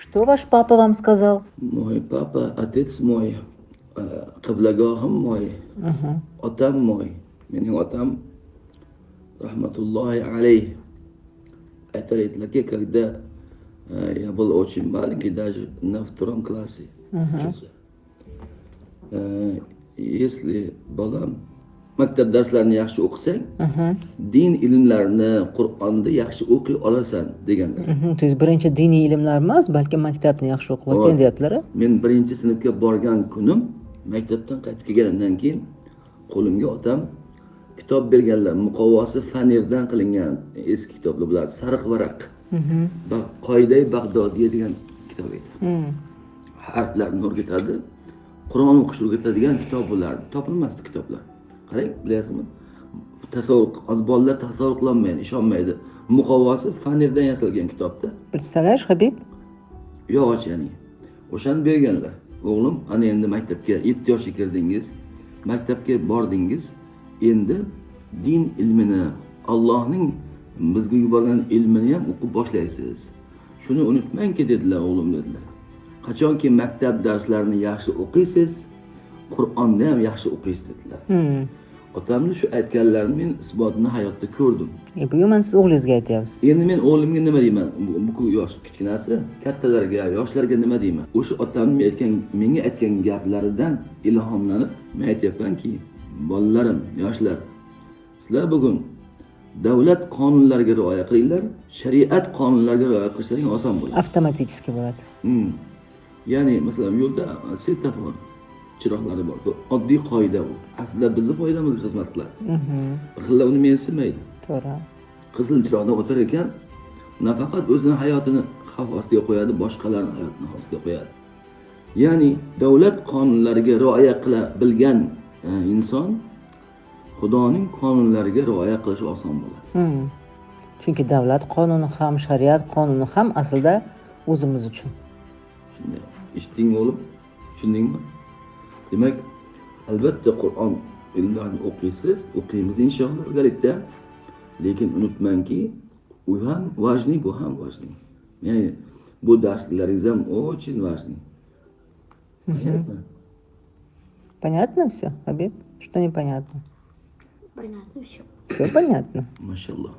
Что ваш папа вам сказал? Мой папа, отец мой, qiblagohim мой, otam мой, mening otam, rahmatullohi alayh, aytadilarki, когда я был очень маленький, даже на втором классе учился. Если bolam maktab darslarini yaxshi o'qisang, din ilmlarini, Qur'onni yaxshi o'qiy olasan deganlar. То есть birinchi diniy ilmlar emas, balki maktabni yaxshi o'qib olsang deyaptilar. Men birinchi sinfga borgan kunim, maktabdan qaytib kelganimdan keyin qo'limga otam kitob berganlar. Muqovvosi fanirdan qilingan eski kitoblar bular, sariq varaq. Qoiday Bag'dodiy degan kitob edi. Harflarni o'rgatadi. Qur'on o'qishni o'rgatadigan kitob bo'lardi. Topilmasdi kitoblar. Qarang, bilasizmi? Tasavvur, az bolalar tasavvur qilolmaydi, ishonmaydi. Muqovvosi fanirdan yasalgan kitobda. Представляешь, Habib? Yog'och ya'ni. O'shani berganlar. O'g'lim, ana endi maktabga 7 yoshga kirdingiz, maktabga bordingiz, endi din ilmini, Allohning bizga yuborgan ilmini ham o'qib boshlaysiz. Shuni unutmangki dedilar, o'g'lim dedilar. Qachonki maktab darslarini yaxshi o'qiysiz, Qur'onni ham yaxshi o'qiysiz dedilar. Otamning shu aytganlarini men isbotini hayotda ko'rdim. Bugun men siz o'g'lingizga aytyapsiz. Endi men o'g'limga nima deyman? Bu yosh kichkinasi, kattalarga, yoshlarga nima deyman? O'sha otamning menga aytgan gaplaridan ilhomlanib, men aytayapmanki, bolalarim, yoshlar, sizlar bugun davlat qonunlariga rioya qilinglar, shariat qonunlariga rioya qilsangiz oson bo'ladi. Avtomatически bo'ladi. Ya'ni masalan yo'lda svetofor chiroqlari bor. Bu oddiy qoida bu. Aslida bizning foydamizga xizmat qiladi. Bir xilla uni mensimaydi. To'g'ri. Qizil chiroqda o'tar ekan, nafaqat o'zining hayotini xavf ostiga qo'yadi, boshqalarning hayotini xavf ostiga qo'yadi. Ya'ni davlat qonunlariga rioya qila bilgan inson Xudoning qonunlariga rioya qilishi oson bo'ladi. Chunki davlat qonuni ham, shariat qonuni ham aslida o'zimiz uchun. Shunday. Eshitdingmi o'g'lim? Tushundingmi? Demak, albatta Qur'on ilmlarini o'qiymiz inshaalloh birgalikda. Lekin unutmangki, u ham важный, bu ham важный. Ya'ni bu darslaringiz ham очень важный. Понятно? Понятно все, Habib? Что непонятно? Понятно все. Все понятно. Машаллах.